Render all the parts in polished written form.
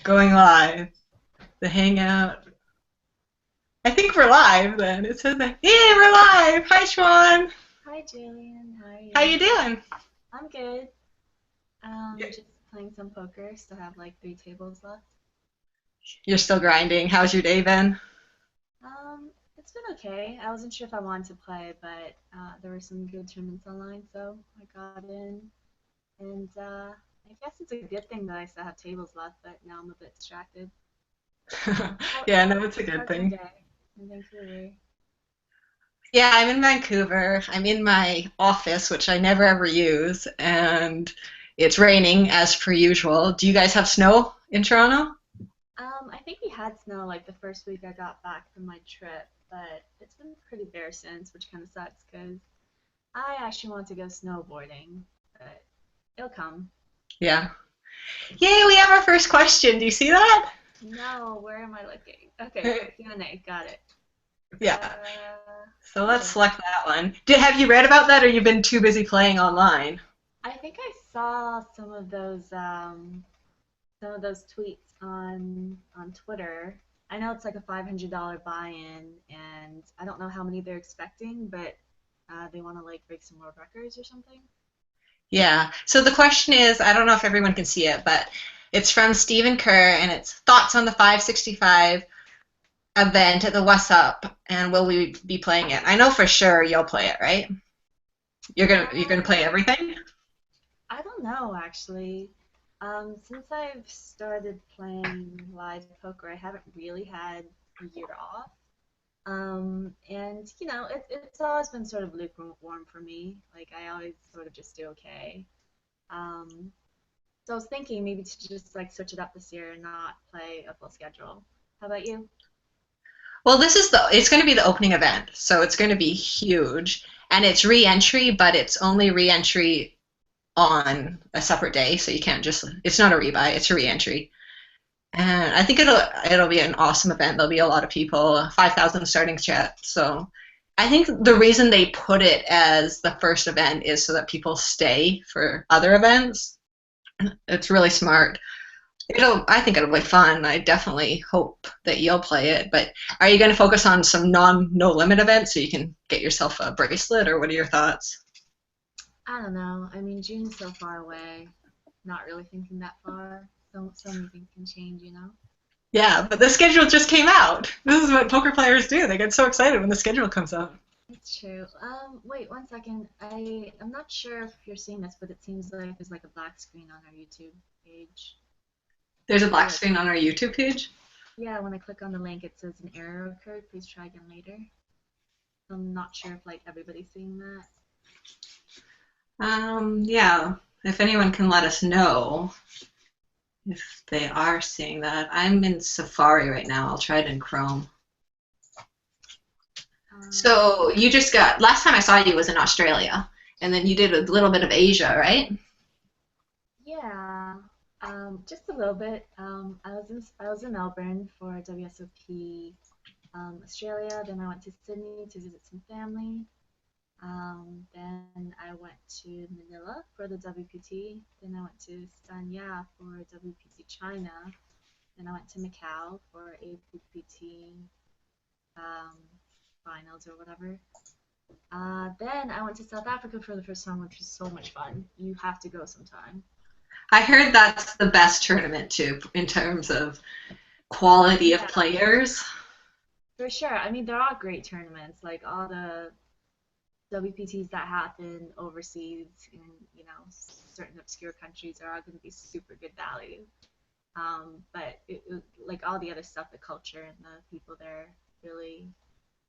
Going live. The Hangout. I think we're live then. It says that. Hey, we're live. Hi, Xuan. Hi, Gillian. How are How you? you doing? I'm good. Y- Just playing some poker. Still have like 3 tables left. You're still grinding. How's your day been? It's been okay. I wasn't sure if I wanted to play, but there were some good tournaments online, so I got in. And I guess it's a good thing that I still have tables left, but now I'm a bit distracted. Yeah, no, it's a good How's your thing. day in Vancouver? Yeah, I'm in Vancouver. I'm in my office, which I never ever use, and it's raining as per usual. Do you guys have snow in Toronto? I think we had snow like the first week I got back from my trip, but it's been pretty bare since, which kind of sucks because I actually want to go snowboarding, but it'll come. Yeah. Yay, we have our first question. Do you see that? No, where am I looking? Okay, Q&A, got it. Yeah. So let's Okay. select that one. Have you read about that, or you've been too busy playing online? I think I saw some of those tweets on Twitter. I know it's like a $500 buy-in, and I don't know how many they're expecting, but they want to like break some world records or something. Yeah. So the question is, I don't know if everyone can see it, but it's from Stephen Kerr, and it's thoughts on the 565 event at the What's Up, and will we be playing it? I know for sure you'll play it, right? You're gonna play Uh, everything? I don't know actually. Since I've started playing live poker, I haven't really had a year off. And it's always been sort of lukewarm for me. Like I always sort of just do okay. Um, so I was thinking maybe to just like switch it up this year and not play a full schedule. How about you? Well, it's going to be the opening event, so it's going to be huge, and it's re-entry, but it's only re-entry on a separate day, so you can't just. It's not a rebuy, it's a re-entry. And I think it'll be an awesome event. There'll be a lot of people, 5,000 starting chat. So I think the reason they put it as the first event is so that people stay for other events. It's really smart. I think it'll be fun. I definitely hope that you'll play it. But are you going to focus on some no limit events so you can get yourself a bracelet, or what are your thoughts? I don't know. I mean, June's so far away. Not really thinking that far. So many things can change. Yeah, but the schedule just came out. This is what poker players do. They get so excited when the schedule comes out. It's true. Wait 1 second. I'm not sure if you're seeing this, but it seems like there's like a black screen on our YouTube page. There's a black Like, screen on our YouTube page. yeah, when I click on the link, it says an error occurred. Please try again later. I'm not sure if like everybody's seeing that. Yeah, if anyone can let us know if they are seeing that. I'm in Safari right now. I'll try it in Chrome. So you just got, last time I saw you was in Australia, and then you did a little bit of Asia, right? Yeah, just a little bit. I was in Melbourne for WSOP Australia. Then I went to Sydney to visit some family. Then I went to Manila for the WPT. Then I went to Sanya for WPT China. Then I went to Macau for APPT um, finals or whatever. Then I went to South Africa for the first time, which was so much fun. You have to go sometime. I heard that's the best tournament too, in terms of quality of Yeah, players. for sure. I mean, they're all great tournaments. Like all the WPTs that happen overseas in certain obscure countries are all going to be super good value. But like all the other stuff, the culture and the people there really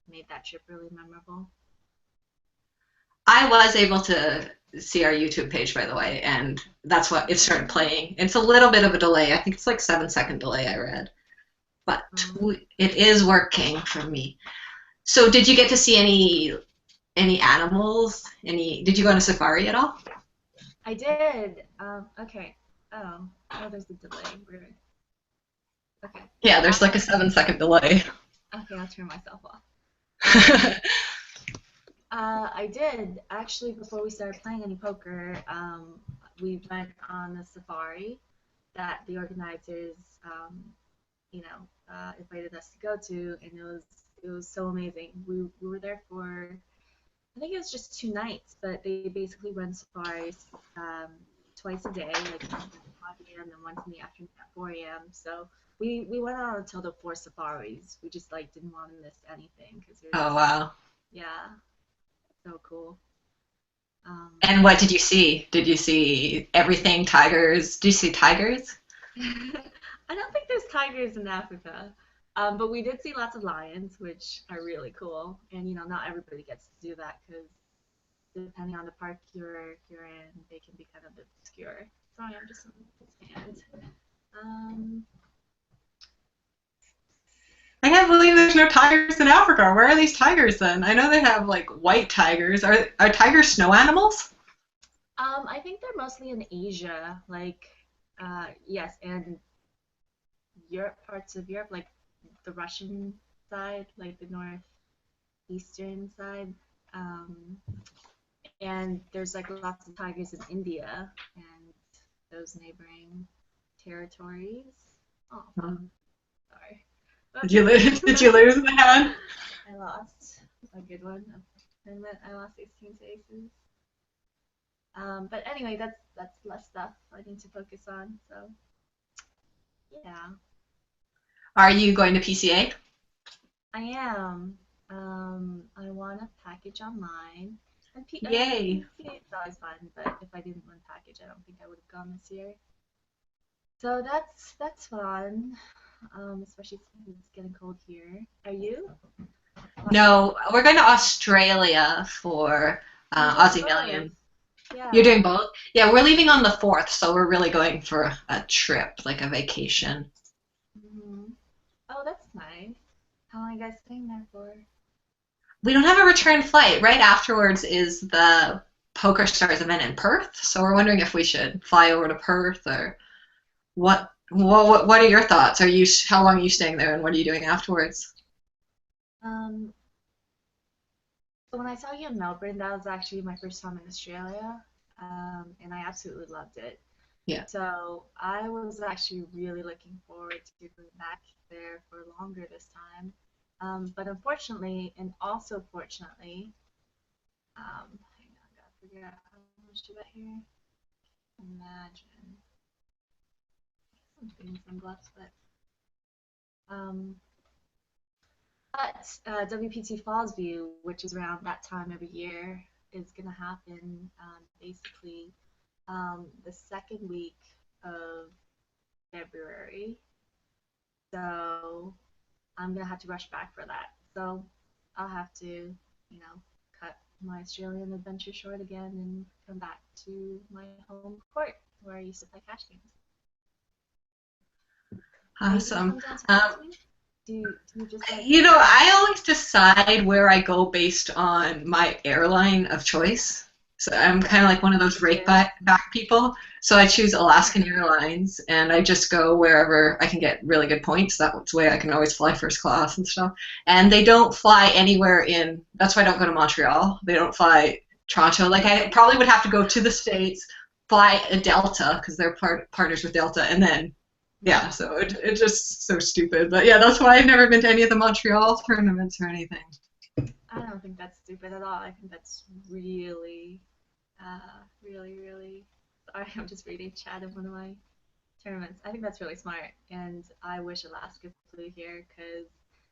made that trip really memorable. I was able to see our YouTube page, by the way, and that's what it started Um, playing. It's a little bit of a delay. I think it's like 7 second delay I read, but um, it is working for me. So did you get to see any animals? Did you go on a safari at all? I did. Okay. Oh, there's a delay. Weird. Okay. Yeah, there's like a Um, 7 second delay. okay, I'll turn myself off. Um, I did actually before we started playing any poker. We went on the safari. that the organizers, invited us to go to, and it was so amazing. We were there for, I think it was just 2 nights, but they basically run safaris twice a day, like once at 5 a.m. and once in the afternoon at 4 a.m. So we went on until the 4 safaris. We just like didn't want to miss anything because it was Oh just, wow. yeah, so cool. Um, And what did you see? Did you see everything? Tigers? Do you see tigers? I don't think there's tigers in Africa, but we did see lots of lions, which are really cool. And not everybody gets to do that because depending on the park you're in, they can be kind of obscure. Sorry, I'm just in his hand. Um, I can't believe there's no tigers in Africa. Where are these tigers then? I know they have like white tigers. Are tigers snow animals? I think they're mostly in Asia, like yes, and Europe, parts of Europe, like the Russian side, like the northeastern side. Um, and there's like lots of tigers in India and those neighboring territories. Oh, Um, sorry. Did Oops. you lose? Did you lose the hand? I lost a good one. I lost 16 spaces. But anyway, that's less stuff I need to focus on. So yeah, Are you going to PCA? I am. I want a package online. And Yay. PCA is always fun, but if I didn't win package, I don't think I would have gone this year. So that's fun, especially since it's getting cold here. Are you? No, we're going to Australia for I'm doing Aussie both. Million. You're Yeah. doing both? Yeah, we're leaving on the 4th, so we're really going for a trip, like a vacation. Oh, that's nice. How long are you guys staying there for? We don't have a return flight. Right afterwards is the Poker Stars event in Perth, so we're wondering if we should fly over to Perth or what. What are your thoughts? How long are you staying there, and what are you doing afterwards? Um, so when I saw you in Melbourne, that was actually my first time in Australia, and I absolutely loved it. Yeah. So I was actually really looking forward to going back there for longer this time. But unfortunately, and also fortunately, hang on, I gotta figure out how much to bet here. Imagine. I'm getting some bluffs, um, but WPT Falls View, which is around that time every year, is gonna happen basically the second week of February. So I'm gonna have to rush back for that. So I'll have to, cut my Australian adventure short again and come back to my home court where I used to play cash games. Are you gonna Awesome. come down to Um, visit me? Do you just like I always decide where I go based on my airline of choice. So I'm kind of like one of those me rake too? back people. So I choose Alaskan Airlines and I just go wherever I can get really good points. That's the way I can always fly first class and stuff. And they don't fly anywhere that's why I don't go to Montreal. They don't fly Toronto. Like I probably would have to go to the States, fly a Delta because they're partners with Delta, and then yeah, Mm. so it's just so stupid. But yeah, that's why I've never been to any of the Montreal tournaments or anything. I don't think that's stupid at all. I think that's really, really, really. Sorry, I'm just reading chat of one of my tournaments. I think that's really smart, and I wish Alaska flew here because,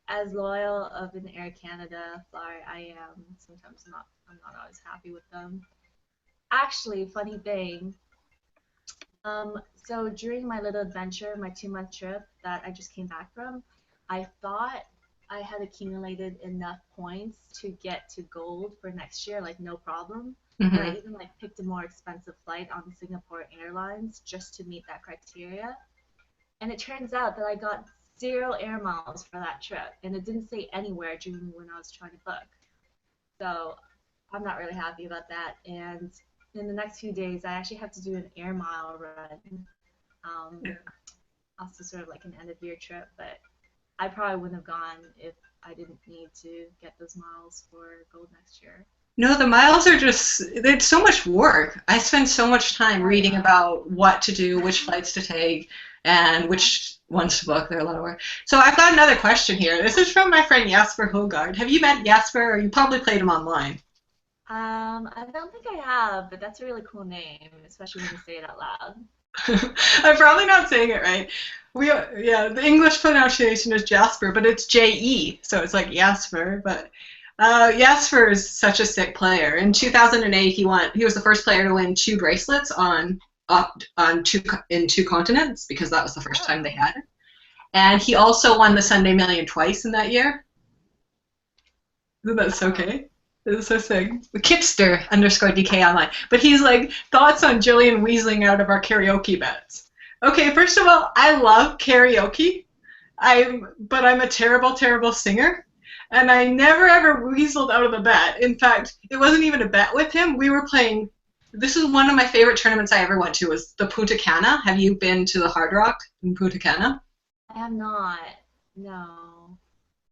as loyal of an Air Canada flyer I am, sometimes I'm not always happy with them. Actually, funny thing. So during my little adventure, my 2 month trip that I just came back from, I thought I had accumulated enough points to get to gold for next year, like no problem. And I Hmm. even like picked a more expensive flight on Singapore Airlines just to meet that criteria. And it turns out that I got 0 air miles for that trip, and it didn't say anywhere during when I was trying to book. So I'm not really happy about that. And in the next few days, I actually have to do an air mile run, um, also sort of like an end of year trip. But I probably wouldn't have gone if I didn't need to get those miles for gold next year. No, the miles are just, it's so much work. I spend so much time Oh reading yeah. about what to do, which flights to take, and which ones to book. They're a lot of work. So I've got another question here. This is from my friend Jasper Hogard. Have you met Jasper, or you probably played him online? I don't think I have, but that's a really cool name, especially when you say it out loud. I'm probably not saying it right. Yeah, the English pronunciation is Jasper, but it's J-E, so it's like Jasper. But Jasper is such a sick player. In 2008, he was the first player to win two bracelets on two in two continents because that was the first time they Oh, had it. And he also won the Sunday Million twice in that year. Isn't that so oh. okay? It's so sick. Kipster underscore DK online. But he's like, thoughts on Jillian weaseling out of our karaoke bets. Okay, first of all, I love karaoke. But I'm a terrible, terrible singer. And I never ever weaseled out of the bet. In fact, it wasn't even a bet with him. We were playing, this is one of my favorite tournaments I ever went to, was the Punta Cana. Have you been to the Hard Rock in Punta Cana? I have not. No.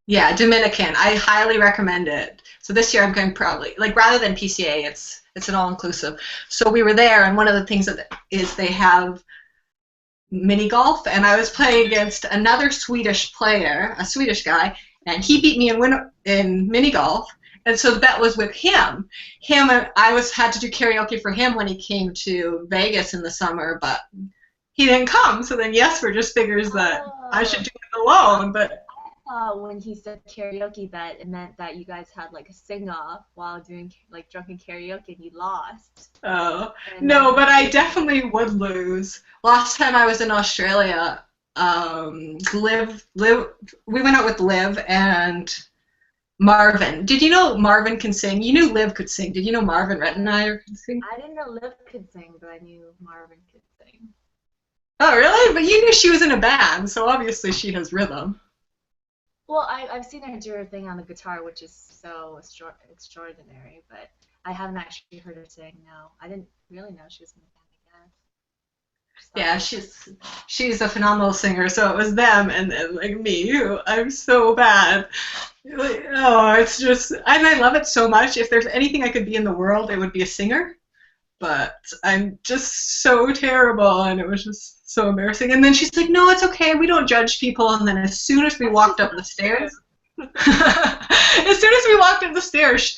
Yeah, Dominican. I highly recommend it. So this year I'm going probably like rather than PCA, it's an all inclusive. So we were there, and one of the things that is they have mini golf, and I was playing against another Swedish player, a Swedish guy, and he beat me in mini golf. And so the bet was with him. I was had to do karaoke for him when he came to Vegas in the summer, but he didn't come. So then Jesper just figures that I should Oh, do it alone. But when he said karaoke bet, it meant that you guys had like a sing-off while doing like drunken karaoke and you lost. Oh, And then no, he but I paid you. definitely would lose. Last time I was in Australia, we went out with Liv and Marvin. Did you know Marvin can sing? You knew Liv could sing. Did you know Marvin Rettenmeier can sing? I didn't know Liv could sing, but I knew Marvin could sing. Oh, really? But you knew she was in a band, so obviously she has rhythm. Well, I've seen her do her thing on the guitar, which is so extraordinary, but I haven't actually heard her sing. No, I didn't really know she was in the band. I guess. Just thought Yeah, it was. she's a phenomenal singer. So it was them and then like me, who I'm so bad. Like, oh, it's just, and I love it so much. If there's anything I could be in the world, it would be a singer. But I'm just so terrible, and it was just so embarrassing. And then she's like, "No, it's okay. We don't judge people." And then as soon as we That's walked just up not the true. stairs, as soon as we walked up the stairs,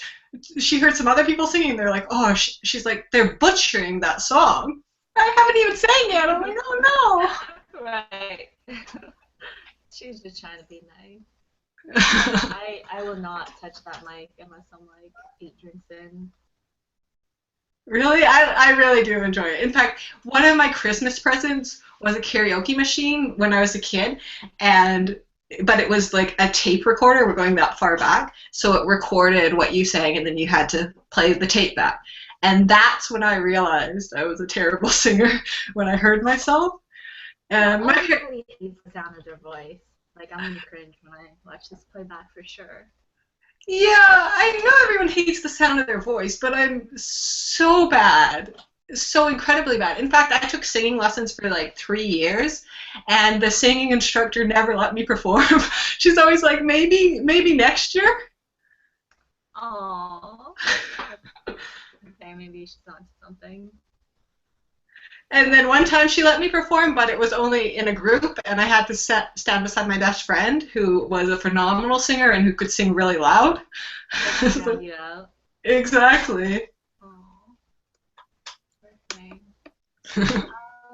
she heard some other people singing. They're like, "Oh," she's like, "They're butchering that song." I haven't even sang yet. I'm like, "Oh Right. She's just trying to be nice. no." I will not touch that mic unless I'm like 8 drinks in. Really, I really do enjoy it. In fact, one of my Christmas presents was a karaoke machine when I was a kid, and but it was like a tape recorder. We're going that far back, so it recorded what you sang, and then you had to play the tape back. And that's when I realized I was a terrible singer when I heard myself. Yeah, And my everybody hates the sound of their voice. Like I'm gonna cringe when I watch this playback for sure. Yeah, I know everyone hates the sound of their voice, but I'm so bad. So incredibly bad. In fact, I took singing lessons for like 3 years, and the singing instructor never let me perform. She's always like, maybe next year. Oh, okay, maybe she's on to something. And then one time she let me perform, but it was only in a group, and I had to stand beside my best friend, who was a phenomenal singer and who could sing really loud. Like to drown you out. Exactly. Oh, okay.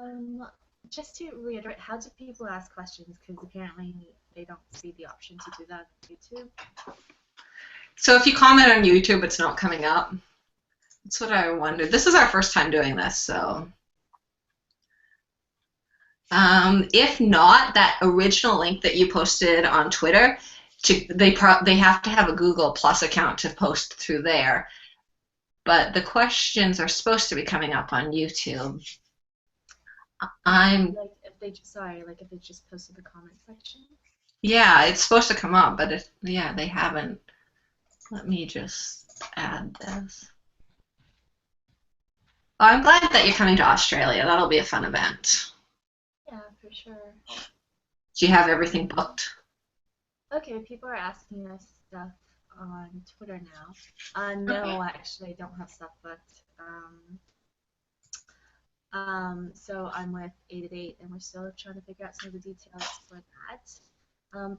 Um, just to reiterate, how do people ask questions? Because apparently they don't see the option to do that on YouTube. So if you comment on YouTube, it's not coming up. That's what I wondered. This is our first time doing this, so if not, that original link that you posted on Twitter, they have to have a Google Plus account to post through there. But the questions are supposed to be coming up on YouTube. I'm Like if they just posted the comment section. Yeah, it's supposed to come up, but yeah, they haven't. Let me just add this. Oh, I'm glad that you're coming to Australia. That'll be a fun event. Yeah, for sure. Do you have everything booked? Okay, people are asking us stuff on Twitter now. No, actually, I don't have stuff booked. So I'm with 8 at 8, and we're still trying to figure out some of the details for that.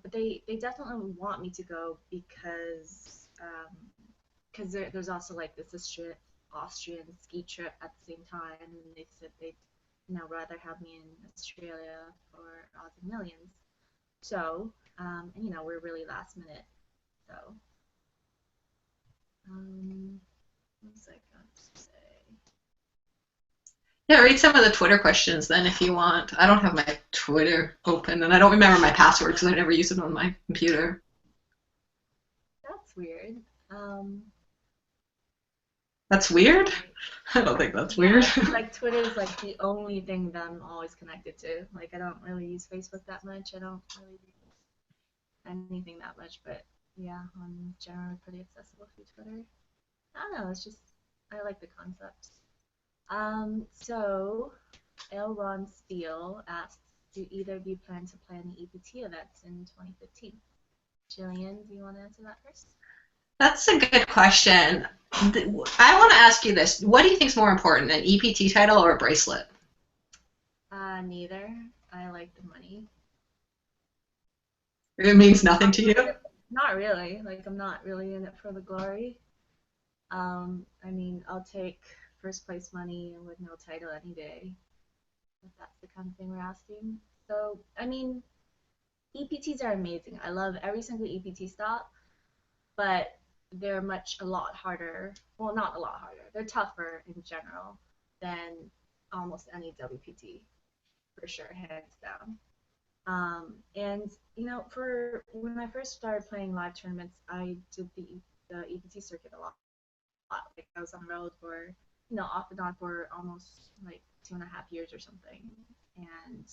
But they definitely want me to go because there's also like this Austrian ski trip at the same time, and they said they'd rather have me in Australia for Aussie Millions. So, and we're really last minute. So, what was I going to say? Yeah, read some of the Twitter questions then if you want. I don't have my Twitter open, and I don't remember my password because I never use it on my computer. That's weird. That's weird? I don't think that's Yeah, weird. I feel like Twitter is like the only thing that I'm always connected to. Like I don't really use Facebook that much. I don't really use anything that much, but yeah, I'm generally pretty accessible through Twitter. I don't know, it's just I like the concept. So L. Ron Steele asks, do either of you plan to plan the EPT events in 2015? Gillian, do you want to answer that first? That's a good question. I want to ask you this. What do you think is more important, an EPT title or a bracelet? Neither. I like the money. It means nothing to you? Not really. Like I'm not really in it for the glory. I mean, I'll take first place money and with no title any day, if that's the kind of thing we're asking. So, I mean, EPTs are amazing. I love every single EPT stop, but they're a lot harder. Well, not a lot harder. They're tougher in general than almost any WPT, for sure, hands down. And for when I first started playing live tournaments, I did the EPT circuit a lot. Like I was on the road for, off and on for almost like 2.5 years or something. And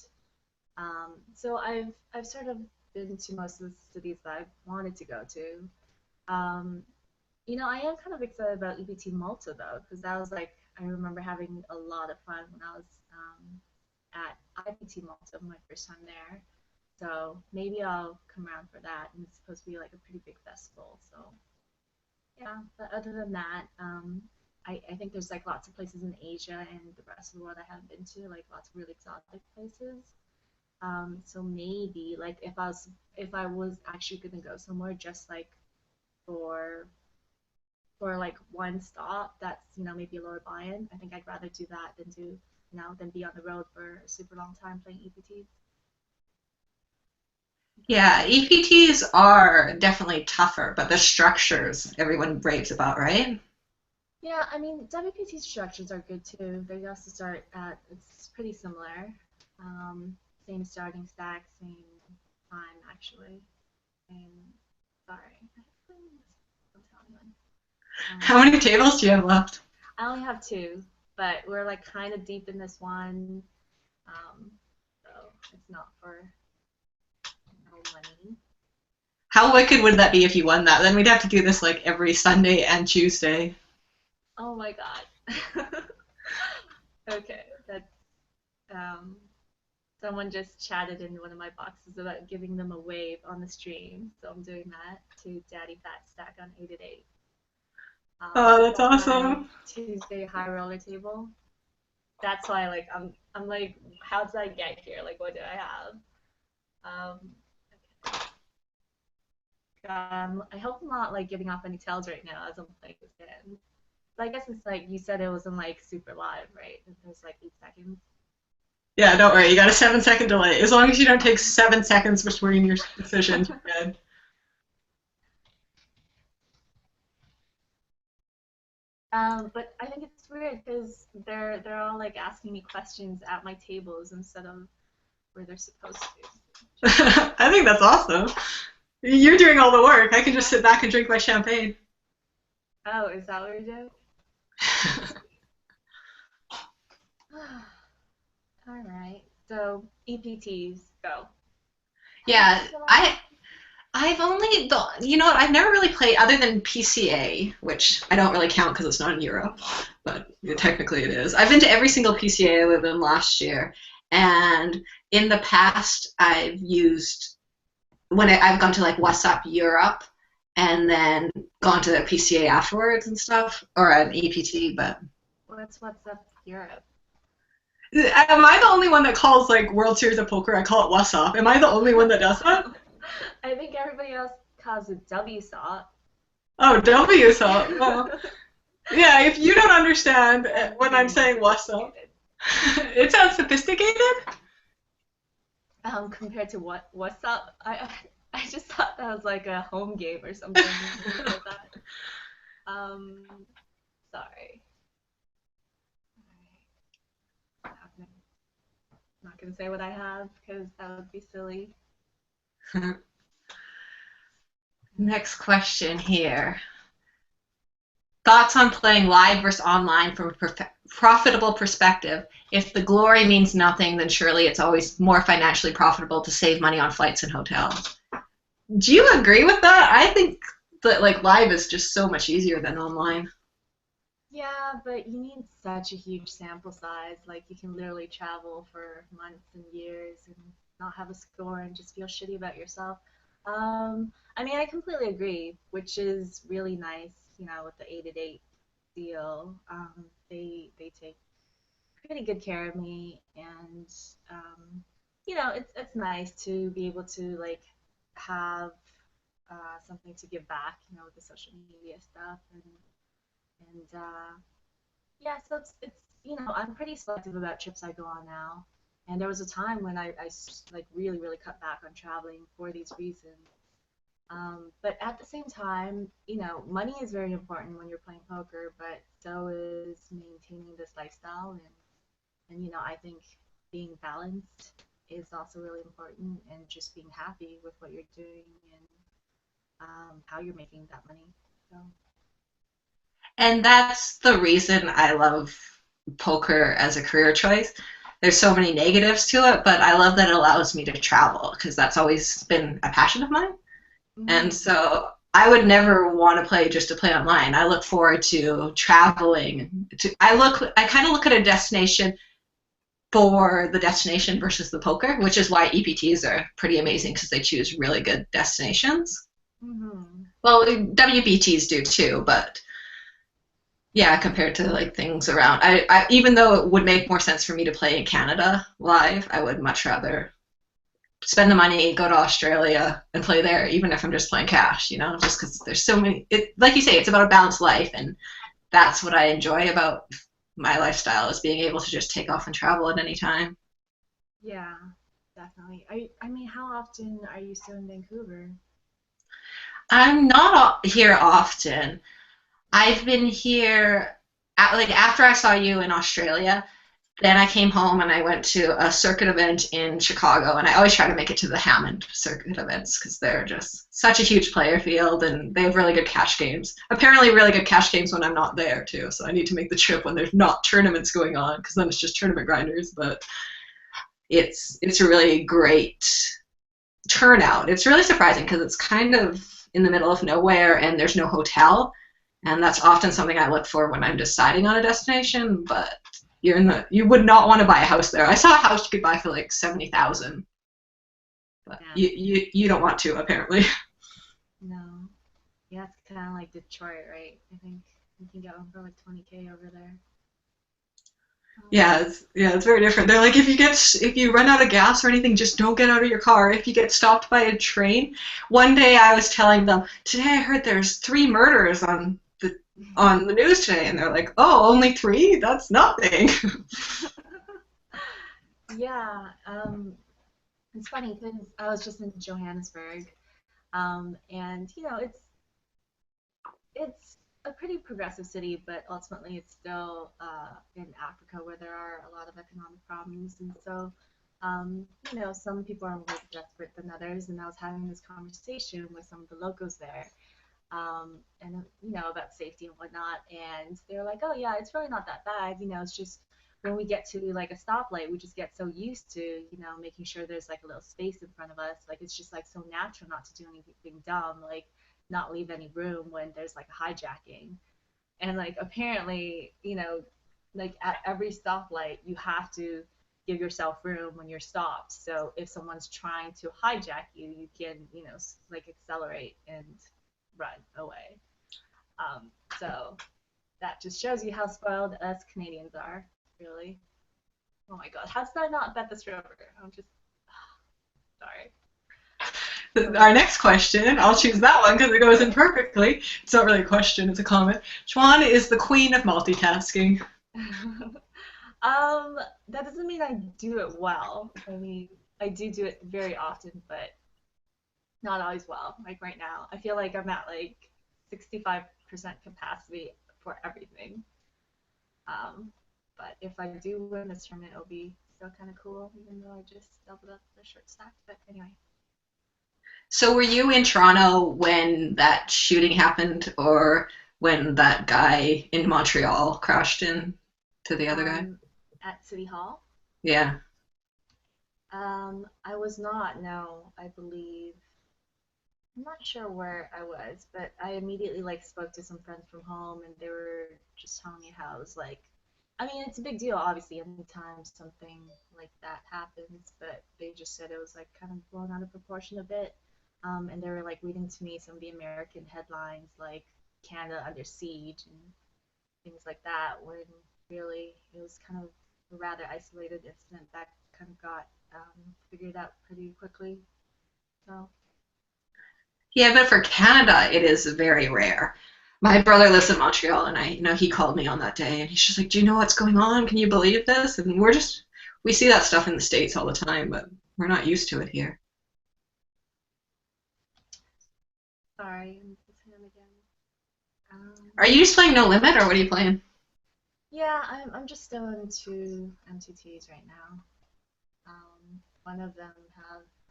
so I've sort of been to most of the cities that I wanted to go to. Um, I am kind of excited about EPT Malta though, because that was like I remember having a lot of fun when I was at IPT Malta my first time there. So maybe I'll come around for that, and it's supposed to be like a pretty big festival. So yeah, but other than that, I think there's like lots of places in Asia and the rest of the world I haven't been to, like lots of really exotic places. So maybe like if I was actually gonna go somewhere just like for like one stop that's maybe a lower buy-in, I think I'd rather do that than be on the road for a super long time playing EPTs. Yeah, EPTs are definitely tougher, but the structures everyone raves about, right? Yeah, I mean, WPT structures are good too. They also start at, it's pretty similar. Same starting stack, same time actually. And sorry, don't tell anyone. How many tables do you have left? I only have two, but we're like kind of deep in this one, um, so it's not for no money. How wicked would that be if you won that? Then we'd have to do this like every Sunday and Tuesday. Oh my god. Okay, that's um, someone just chatted in one of my boxes about giving them a wave on the stream, so I'm doing that to Daddy Fat Stack on 8 at 8. Oh, that's That's my awesome. Tuesday high roller table. That's why like I'm like, how did I get here? Like what do I have? Um, I hope I'm not like giving off any tells right now as I'm playing this game. But I guess it's like you said it wasn't like super live, right? It was like 8 seconds. Yeah, don't worry. You got a 7 second delay. As long as you don't take 7 seconds between your decisions, you're good. But I think it's weird because they're all like asking me questions at my tables instead of where they're supposed to. I think that's awesome. You're doing all the work. I can just sit back and drink my champagne. Oh, is that what you're doing? All right. So EPTs go. How much Yeah, is it on? I've only you know what, I've never really played other than PCA, which I don't really count because it's not in Europe, but technically it is. I've been to every single PCA other than last year, and in the past I've used when I've gone to like WhatsApp Europe, and then gone to the PCA afterwards and stuff, or an EPT. But What's up Europe? am I the only one that calls like World Series of Poker? I call it What's Up. Am I the only one that does that? I think everybody else calls it WSOP. Oh, W so. Well, yeah. If you don't understand Sounds when I'm really saying What's Up, sophisticated. it sounds sophisticated. Compared to what's up, I just thought that was like a home game or something when you said that. Um, sorry. I'm not gonna say what I have because that would be silly. Next question here. Thoughts on playing live versus online from a profitable perspective? If the glory means nothing, then surely it's always more financially profitable to save money on flights and hotels. Do you agree with that? I think that like live is just so much easier than online. Yeah, but you need such a huge sample size. Like you can literally travel for months and years and not have a score and just feel shitty about yourself. I mean, I completely agree, which is really nice, with the 8 at 8 deal. They take pretty good care of me, and it's nice to be able to like have something to give back, with the social media stuff and yeah, so it's I'm pretty selective about trips I go on now. And there was a time when like really really cut back on traveling for these reasons. But at the same time, money is very important when you're playing poker, but so is maintaining this lifestyle and I think being balanced is also really important and just being happy with what you're doing and how you're making that money. So And that's the reason I love poker as a career choice. There's so many negatives to it, but I love that it allows me to travel because that's always been a passion of mine. And mm, so I would never want to play just to play online. I look forward to traveling. I kind of look at a destination for the destination versus the poker, which is why EPTs are pretty amazing because they choose really good destinations. mm-hmm. Well, WBTs do too, but yeah, compared to like things around, even though it would make more sense for me to play in Canada live, I would much rather spend the money, go to Australia, and play there, even if I'm just playing cash. Just because there's so many. Like you say, it's about a balanced life, and that's what I enjoy about my lifestyle is being able to just take off and travel at any time. Yeah, definitely. I mean, how often are you still in Vancouver? I'm not here often. I've been here like after I saw you in Australia. Then I came home and I went to a circuit event in Chicago, and I always try to make it to the Hammond circuit events because they're just such a huge player field and they have really good cash games. Apparently, really good cash games when I'm not there too. So I need to make the trip when there's not tournaments going on because then it's just tournament grinders. But it's a really great turnout. It's really surprising because it's kind of in the middle of nowhere and there's no hotel, and that's often something I look for when I'm deciding on a destination. But you would not want to buy a house there. I saw a house you could buy for like 70,000, but Yeah, you don't want to apparently. no. Yeah, it's kind of like Detroit, right? I think you can get one for like 20K over there. Um, Yeah, it's very different. They're like if you run out of gas or anything, just don't get out of your car. If you get stopped by a train, one day I was telling them today I heard there's 3 murders on the news today, and they're like, oh, only 3? That's nothing. yeah, it's funny because I was just in Johannesburg, and it's a pretty progressive city, but ultimately it's still in Africa where there are a lot of economic problems, and so some people are more desperate than others. And I was having this conversation with some of the locals there, and about safety and whatnot, and they're like, "Oh yeah, it's really not that bad. It's just when we get to like a stoplight, we just get so used to making sure there's like a little space in front of us. Like it's just like so natural not to do anything dumb, like not leave any room when there's like a hijacking." And like apparently, like at every stoplight, you have to give yourself room when you're stopped. So if someone's trying to hijack you, you can like accelerate and run away. So that just shows you how spoiled us Canadians are, really. Oh my God, how did I not bet this river? I'm just sorry. So, Our next question, I'll choose that one because it goes in perfectly. It's not really a question, it's a comment. Xuan is the queen of multitasking. um, that doesn't mean I do it well. I mean, I do it very often, but not always well. Like right now, I feel like I'm at like 65% capacity for everything. Um, but if I do win this tournament, it'll be still kind of cool, even though I just doubled up the short stack. But anyway, So were you in Toronto when that shooting happened or when that guy in Montreal crashed in to the other guy? um, at City Hall, Yeah. I was not. No, I believe I'm not sure where I was, but I immediately like spoke to some friends from home, and they were just telling me how it was like. I mean, it's a big deal, obviously, anytime something like that happens, but they just said it was like kind of blown out of proportion a bit. And they were like reading to me some of the American headlines, like Canada under siege and things like that, when really it was kind of a rather isolated incident that kind of got figured out pretty quickly. So, Yeah, but for Canada, it is very rare. My brother lives in Montreal, and he called me on that day, and he's just like, "Do you know what's going on? Can you believe this?" And we see that stuff in the States all the time, but we're not used to it here. sorry, it's him again. Are you just playing No Limit, or what are you playing? Yeah, I'm just still into MTTs right now. One of them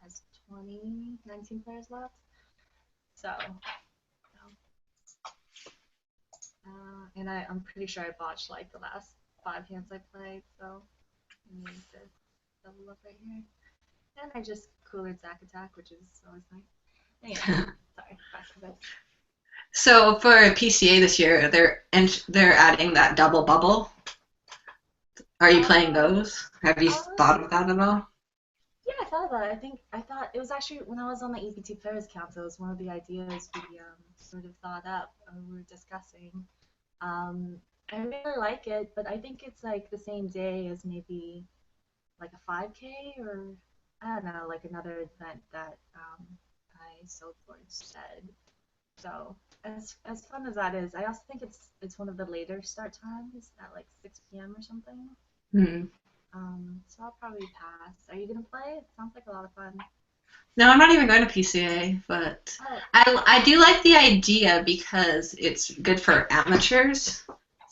has 19 players left. So, and I'm pretty sure I botched like the last 5 hands I played, so I need to double up right here. And I just coolered Zack Attack, which is always nice. Anyway, sorry, back to this. So for PCA this year, they're adding that double bubble. Are you playing Um, those? Have you um, thought of that at all? yeah, I thought about it. I thought it was actually when I was on the EPT Players Council, it was one of the ideas we sort of thought up and we were discussing. Um, I really like it, but I think it's like the same day as maybe like a 5K or I don't know, like another event that I sold for instead. So as fun as that is, I also think it's one of the later start times at like 6 p.m. or something. Hmm. So I'll probably pass. Are you gonna play? It sounds like a lot of fun. No, I'm not even going to PCA, but Oh, I do like the idea because it's good for amateurs,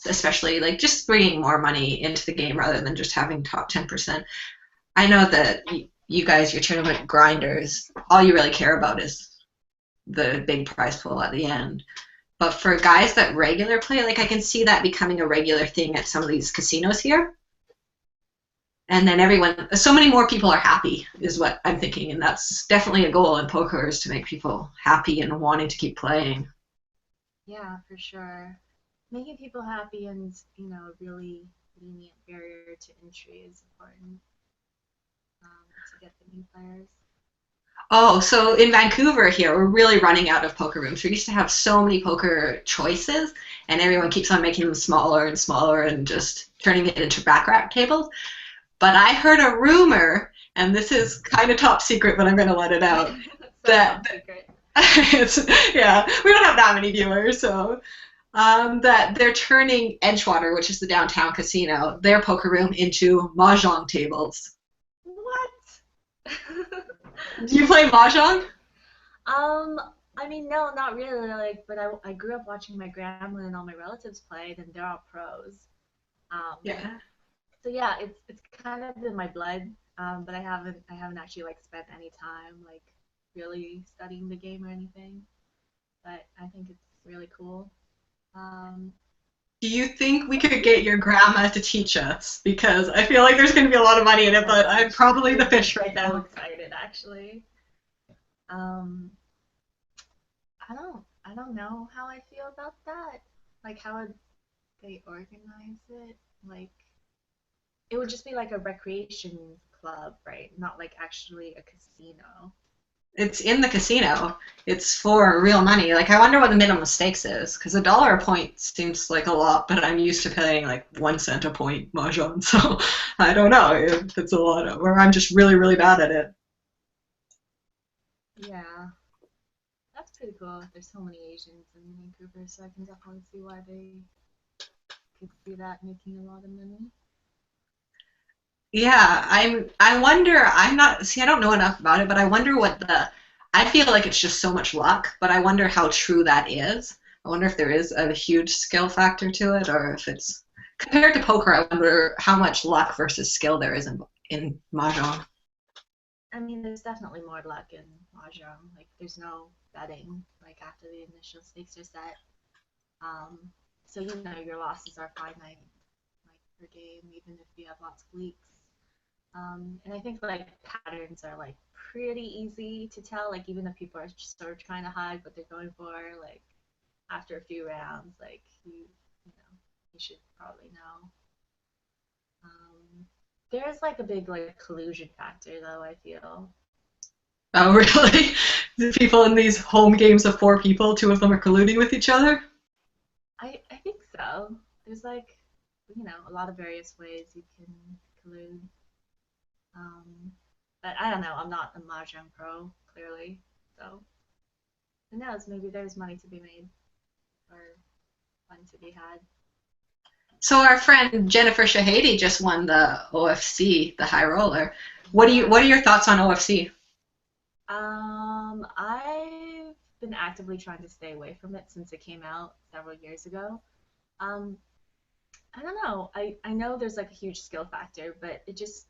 especially like just bringing more money into the game rather than just having top 10%. I know that you guys, your tournament grinders, all you really care about is the big prize pool at the end. But for guys that regular play, like I can see that becoming a regular thing at some of these casinos here. And then so many more people are happy, is what I'm thinking. And that's definitely a goal in poker is to make people happy and wanting to keep playing. yeah, for sure. Making people happy and a really lenient barrier to entry is important to get the new players. Oh, so in Vancouver here, we're really running out of poker rooms. We used to have so many poker choices, and everyone keeps on making them smaller and smaller and just turning it into baccarat tables. But I heard a rumor, and this is kind of top secret, but I'm going to let it out. So That top secret. it's yeah, we don't have that many viewers, so that they're turning Edgewater, which is the downtown casino, their poker room into mahjong tables. What? Do you play mahjong? Um, I mean, no, not really. Like, but I grew up watching my grandma and all my relatives played, and they're all pros. Um, Yeah. so yeah, it's kind of in my blood. But I haven't actually like spent any time like really studying the game or anything. But I think it's really cool. Um, Do you think we could get your grandma to teach us? Because I feel like there's going to be a lot of money in oh it, my but I'm gosh, probably she the would be fish right so now. excited actually. Um, I don't know how I feel about that. Like, how would they organize it? Like, it would just be like a recreation club, right? Not like actually a casino. It's in the casino. It's for real money. Like, I wonder what the minimum stakes is, because a dollar a point seems like a lot, but I'm used to paying like 1 cent a point mahjong, so I don't know if it's a lot of, or I'm just really, really bad at it. Yeah, that's pretty cool. There's so many Asians in Vancouver, so I can definitely see why they could see that making a lot of money. Yeah, I wonder, I'm not, see, I don't know enough about it, but I wonder what the, I feel like it's just so much luck, but I wonder how true that is. I wonder if there is a huge skill factor to it, or if it's compared to poker, I wonder how much luck versus skill there is in mahjong. I mean, there's definitely more luck in mahjong. Like, there's no betting like after the initial stakes are set. Um, so your losses are finite, like per game, even if you have lots of leaks. And I think like patterns are like pretty easy to tell. Like even if people are sort of trying to hide what they're going for, like after a few rounds, like you should probably know. There is like a big like collusion factor though. I feel. Oh, really? The people in these home games of four people, two of them are colluding with each other? I think so. There's like a lot of various ways you can collude. Um, but I don't know. I'm not a mahjong pro, clearly. So who knows? Maybe there's money to be made or fun to be had. So our friend Jennifer Shahady just won the OFC, the high roller. What Yeah. are your thoughts on OFC? I've been actively trying to stay away from it since it came out several years ago. Um, I don't know. I know there's like a huge skill factor, but it just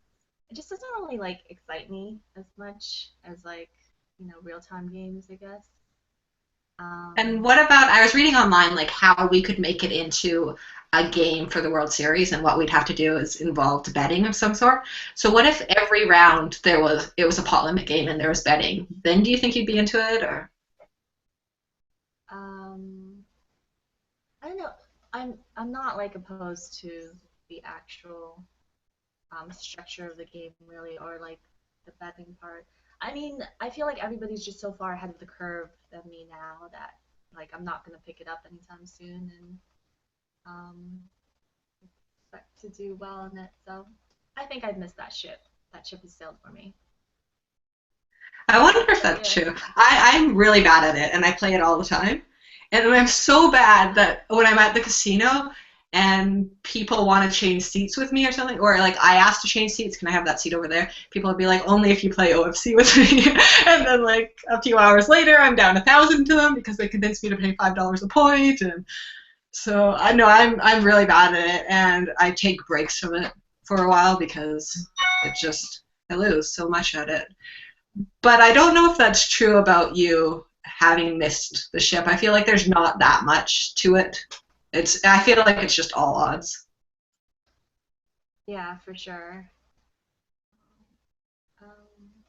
doesn't really like excite me as much as like real time games, I guess. And Um, what about, I was reading online like how we could make it into a game for the World Series, and what we'd have to do is involved betting of some sort. So what if every round it was a pot limit game and there was betting? Then do you think you'd be into it, or? um, I don't know. I'm not like opposed to the actual structure of the game really, or like the betting part. I mean, I feel like everybody's just so far ahead of the curve than me now that like I'm not gonna pick it up anytime soon and um, expect to do well in it. So I think I'd miss that ship. That ship has sailed for me. I wonder if What that's about you? true. I'm really bad at it and I play it all the time. And I'm so bad that when I'm at the casino and people want to change seats with me or something, or like I ask to change seats, can I have that seat over there? People will be like, only if you play OFC with me. And then like a few hours later, I'm down 1,000 to them because they convinced me to pay $5 a point. And so I know I'm really bad at it, and I take breaks from it for a while because it just I lose so much at it. But I don't know if that's true about you having missed the ship. I feel like there's not that much to it. I feel like it's just all odds. Yeah, for sure. Um,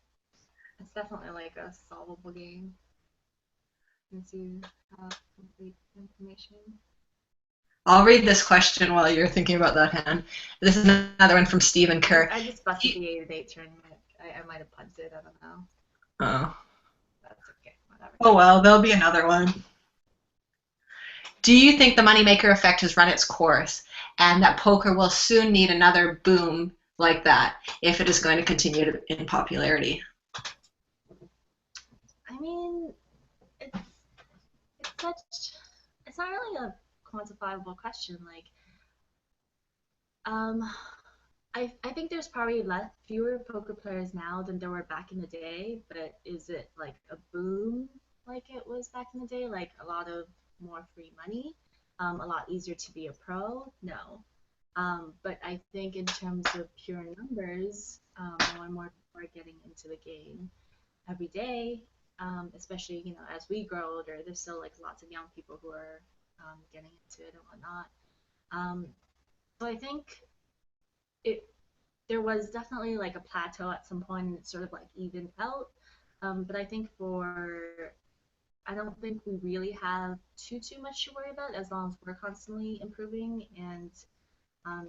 it's definitely like a solvable game once you have complete information. I'll read this question while you're thinking about that hand. This is another one from Stephen I, Kerr. I just busted the 8-8 tournament. I might have punted. I don't know. Oh. That's okay. Whatever. Oh well, there'll be another one. Do you think the moneymaker effect has run its course and that poker will soon need another boom like that if it is going to continue in popularity? I mean, it's such. It's not really a quantifiable question. Like, um, I think there's probably fewer poker players now than there were back in the day. But is it like a boom like it was back in the day? Like a lot of more free money, a lot easier to be a pro? No. But I think in terms of pure numbers, more and more people are getting into the game every day. Especially as we grow older, there's still like lots of young people who are getting into it and whatnot. Um, so I think it there was definitely like a plateau at some point and it sort of like evened out. But I think I don't think we really have too much to worry about as long as we're constantly improving and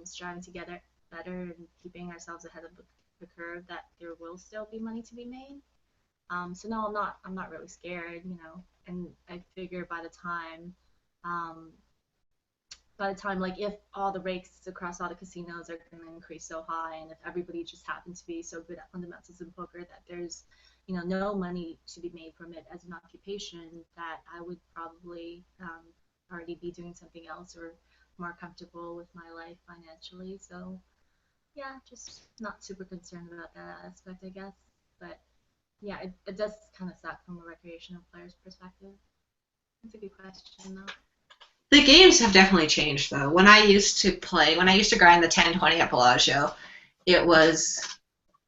striving to get it better and keeping ourselves ahead of the curve. That there will still be money to be made. So no, I'm not really scared, you know. And I figure um, by the time like if all the rates across all the casinos are going to increase so high, and if everybody just happens to be so good at fundamentals in poker that there's, you know, no money to be made from it as an occupation, that I would probably already be doing something else or more comfortable with my life financially. So yeah, just not super concerned about that aspect, I guess. But yeah, it does kind of suck from a recreational player's perspective. It's a good question, though. The games have definitely changed though. When I used to grind the 10-20 at Bellagio, it was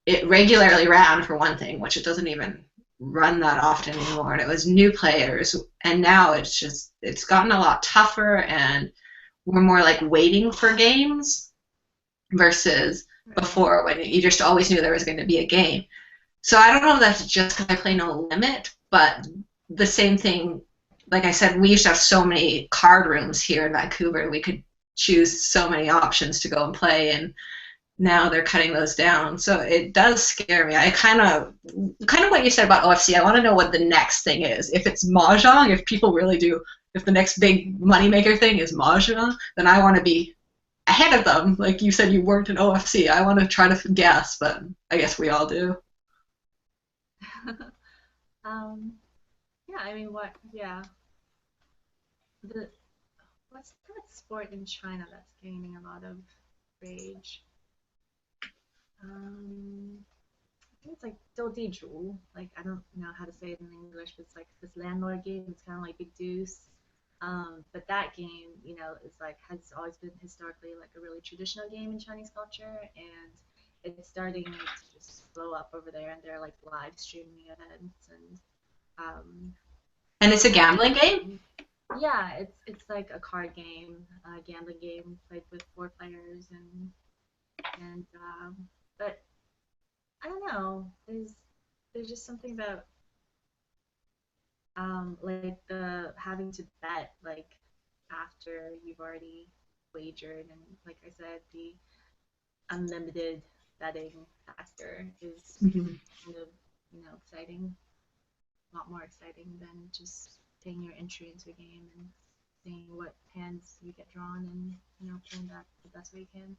it regularly ran for one thing, which it doesn't even run that often anymore. And it was new players, and now it's gotten a lot tougher, and we're more like waiting for games versus Right. before when you just always knew there was going to be a game. So I don't know if that's just because I play no limit, but the same thing. Like I said, we used to have so many card rooms here in Vancouver. We could choose so many options to go and play, and now they're cutting those down. So it does scare me. I kind of what you said about OFC. I want to know what the next thing is. If it's mahjong, if people really do, if the next big moneymaker thing is mahjong, then I want to be ahead of them. Like you said, you worked in OFC. I want to try to guess, but I guess we all do. um, yeah, I mean, what? Yeah, the what's that sport in China that's gaining a lot of rage? I think it's like Dou. Like I don't know how to say it in English, but it's like this landlord game. It's kind of like Big Deuce. But that game, you know, is like has always been historically like a really traditional game in Chinese culture, and it's starting to just blow up over there. And they're like live streaming events, and And it's a yeah, gambling game. yeah, it's like a card game, a gambling game played with four players, and but I don't know. There's just something about like the having to bet like after you've already wagered, and like I said, the unlimited betting factor is Mm-hmm. kind of, you know, exciting, a lot more exciting than just paying your entry into a game and seeing what hands you get drawn and, you know, playing that the best way you can.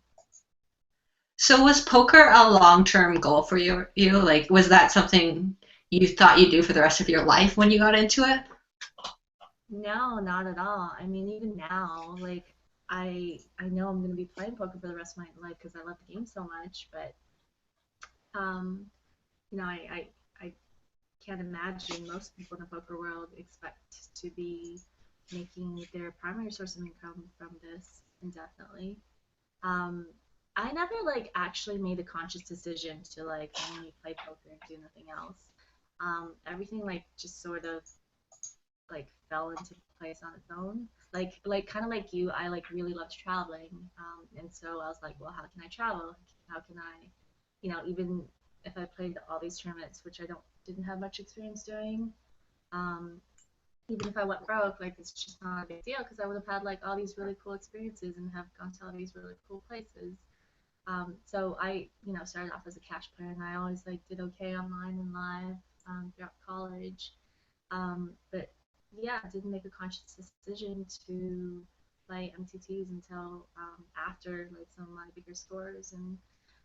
So was poker a long-term goal for you? Like, was that something you thought you'd do for the rest of your life when you got into it? No, not at all. I mean, even now, like I know I'm gonna be playing poker for the rest of my life because I love the game so much. But um, you know, I can't imagine most people in the poker world expect to be making their primary source of income from this indefinitely. Um, I never like actually made a conscious decision to like only play poker and do nothing else. Everything like just sort of like fell into place on its own. Like kind of like you, I like really loved traveling, and so I was like, well, how can I travel? How can I, you know, even if I played all these tournaments, which I didn't have much experience doing, um, even if I went broke, like it's just not a big deal because I would have had like all these really cool experiences and have gone to all these really cool places. So I, you know, started off as a cash player, and I always like did okay online and live throughout college. But yeah, I didn't make a conscious decision to play MTTs until after like some of my bigger scores, and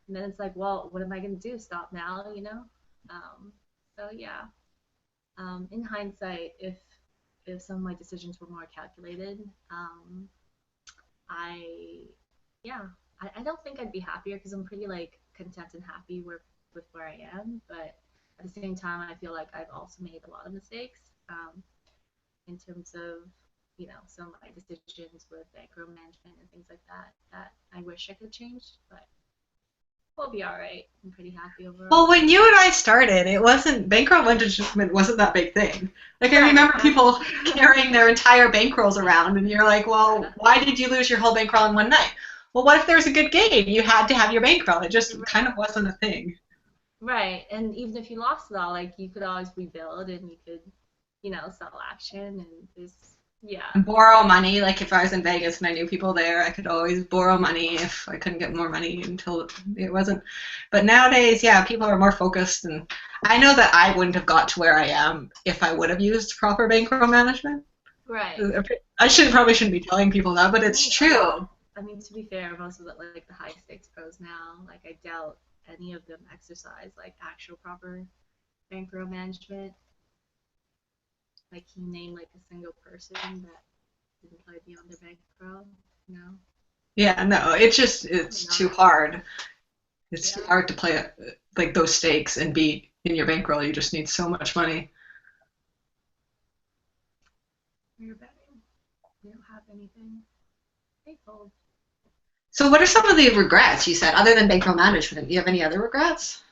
then it's like, well, what am I gonna do? Stop now, you know? So yeah, in hindsight, if some of my decisions were more calculated, I yeah, I don't think I'd be happier because I'm pretty like content and happy with where I am, but at the same time, I feel like I've also made a lot of mistakes. In terms of, you know, some of my decisions with bankroll management and things like that that I wish I could change, but we'll be all right. I'm pretty happy Well, overall. when you and I started, it wasn't bankroll management wasn't that big thing. Like I Right. remember people carrying their entire bankrolls around, and you're like, well, Yeah. why did you lose your whole bankroll in one night? Well, what if there was a good game? You had to have your bankroll. It just kind of wasn't a thing. Right. And even if you lost it all, like you could always rebuild and you could, you know, sell action and there's Yeah. And borrow money. Like if I was in Vegas and I knew people there, I could always borrow money if I couldn't get more money until it wasn't. But nowadays, yeah, people are more focused, and I know that I wouldn't have got to where I am if I would have used proper bankroll management. Right. I should probably shouldn't be telling people that, but I it's mean, a lot. true. I mean, to be fair, most of the like the high stakes pros now, like I doubt any of them exercise like actual proper bankroll management. Like, can you name like a single person that didn't play beyond their bankroll? No, Yeah, no, probably it's too not. hard. It's too Yeah, hard to play like those stakes and be in your bankroll. You just need so much money. you're betting. You don't have anything. They fold. So, what are some of the regrets you said other than bankroll management? Do you have any other regrets?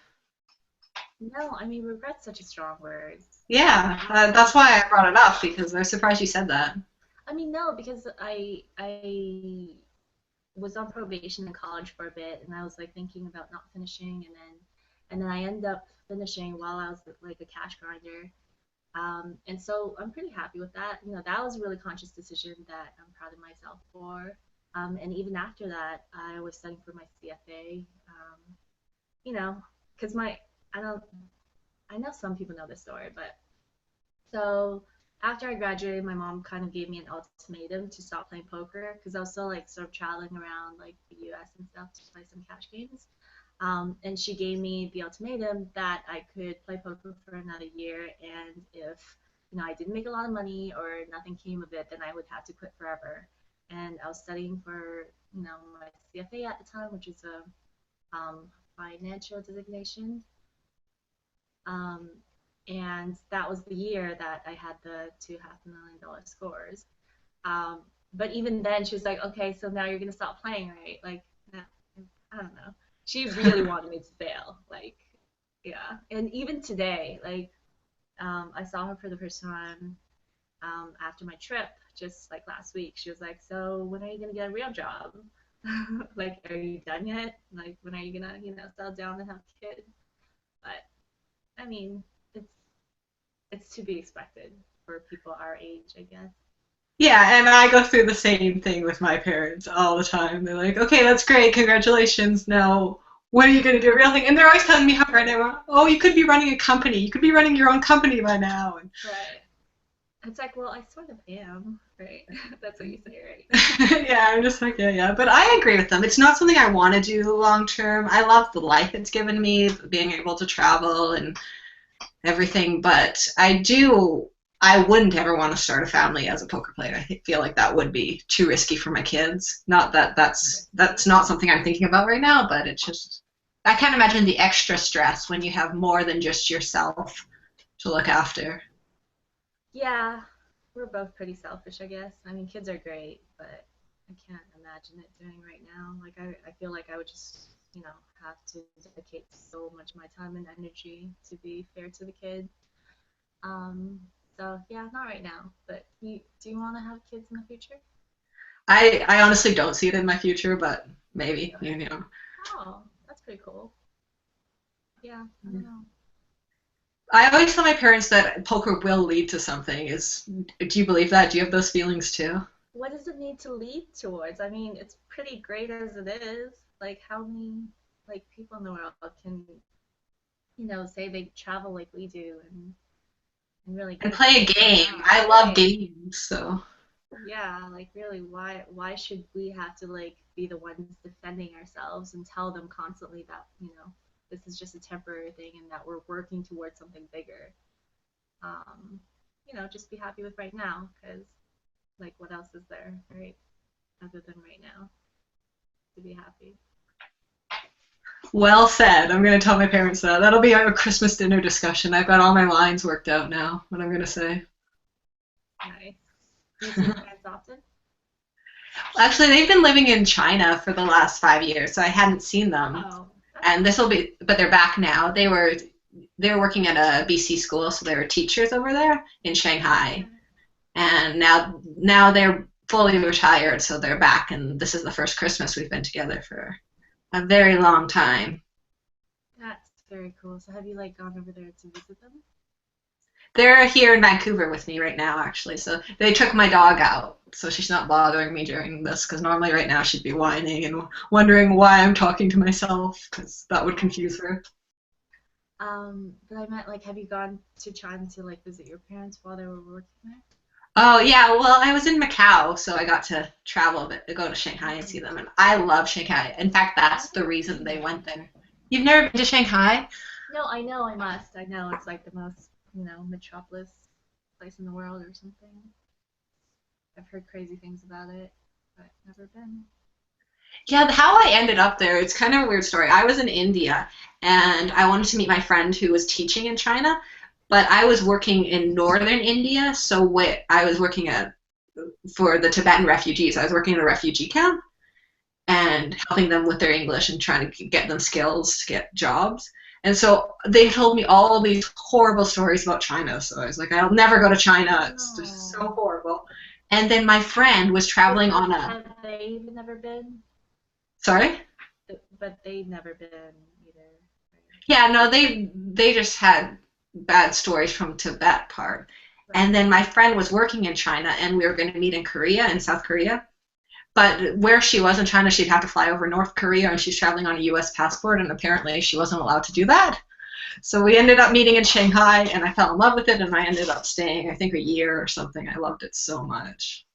No, I mean regret's such a strong word. Yeah, Um, that's why I brought it up because I was surprised you said that. I mean no, because I was on probation in college for a bit, and I was like thinking about not finishing, and then I ended up finishing while I was like a cash grinder. And so I'm pretty happy with that. You know, that was a really conscious decision that I'm proud of myself for. And even after that, I was studying for my CFA. You know, because my I don't I know some people know this story, but so after I graduated, my mom kind of gave me an ultimatum to stop playing poker because I was still like sort of traveling around like the U.S. and stuff to play some cash games. And she gave me the ultimatum that I could play poker for another year, and if I didn't make a lot of money or nothing came of it, then I would have to quit forever. And I was studying for my CFA at the time, which is a financial designation. Um, and that was the year that I had the $2.5 million scores. Um, but even then, she was like, "Okay, so now you're gonna stop playing, right?" Like, no, I don't know. She really wanted me to fail, like, yeah. And even today, like, I saw her for the first time after my trip, just like last week. She was like, "So when are you gonna get a real job? Like, are you done yet? Like, when are you gonna, settle down and have kids?" But I mean, it's it's to be expected for people our age, I guess. Yeah, and I go through the same thing with my parents all the time. They're like, "Okay, that's great, congratulations. Now, when are you going to do a real thing?" And they're always telling me how great I am. Oh, you could be running a company. You could be running your own company by now. And Right. It's like, well, I sort of am, right? That's what you say, right? yeah, I'm just like, yeah, yeah. But I agree with them. It's not something I want to do long term. I love the life it's given me, being able to travel and everything. But I wouldn't ever want to start a family as a poker player. I feel like that would be too risky for my kids. Not that that's Risky. not something I'm thinking about right now, but it's just I can't imagine the extra stress when you have more than just yourself to look after. Yeah, we're both pretty selfish, I guess. I mean, kids are great, but I can't imagine it doing right now. Like, I feel like I would just, have to dedicate so much of my time and energy to be fair to the kid. Um, so yeah, not right now. But do you want to have kids in the future? I honestly don't see it in my future, but maybe Really? you know. Oh, that's pretty cool. Yeah, I don't know. I always tell my parents that poker will lead to something. Do you believe that? Do you have those feelings too? What does it need to lead towards? I mean, it's pretty great as it is. Like, how many like people in the world can, say they travel like we do and really And get a play a sense of game. reality? I love Right. games, so Yeah, like really, why should we have to like be the ones defending ourselves and tell them constantly that, this is just a temporary thing and that we're working towards something bigger? Um, just be happy with right now because like what else is there, right? Other than right now to be happy. well said. I'm gonna tell my parents that. That'll be our Christmas dinner discussion. I've got all my lines worked out now. What I'm gonna say. Nice. Do you see your parents often? Actually, they've been living in China for the last 5 years, so I hadn't seen them. Oh, that's And this nice. will be, but they're back now. They were working at a BC school, so they were teachers over there in Shanghai. Okay. And now they're fully retired, so they're back. And this is the first Christmas we've been together for a very long time. That's very cool. So have you like gone over there to visit them? They're here in Vancouver with me right now, actually. So they took my dog out, so she's not bothering me during this. Because normally, right now, she'd be whining and wondering why I'm talking to myself, because that would confuse her. But I meant like, have you gone to China to like visit your parents while they were working there? Oh yeah, well, I was in Macau, so I got to travel a bit, go to Shanghai and see Mm. them, and I love Shanghai. In fact, I've that's the never reason been they there. went there. You've never been to Shanghai? No, I know I must. I know it's like the most, metropolis place in the world or something. I've heard crazy things about it, but never been. Yeah, how I ended up there, it's kind of a weird story. I was in India and I wanted to meet my friend who was teaching in China, but I was working in northern India, so I was working for the Tibetan refugees. I was working in a refugee camp and helping them with their English and trying to get them skills to get jobs. And so they told me all these horrible stories about China. So I was like, I'll never go to China. It's just so No. horrible. And then my friend was traveling on a, Have they even never been? sorry? But they've never been either. Yeah, no, they just had bad stories from Tibet part. Right. And then my friend was working in China and we were going to meet in Korea, in South Korea. But where she was in China, she'd have to fly over North Korea and she's traveling on a US passport and apparently she wasn't allowed to do that. So we ended up meeting in Shanghai and I fell in love with it and I ended up staying, I think, a year or something. I loved it so much.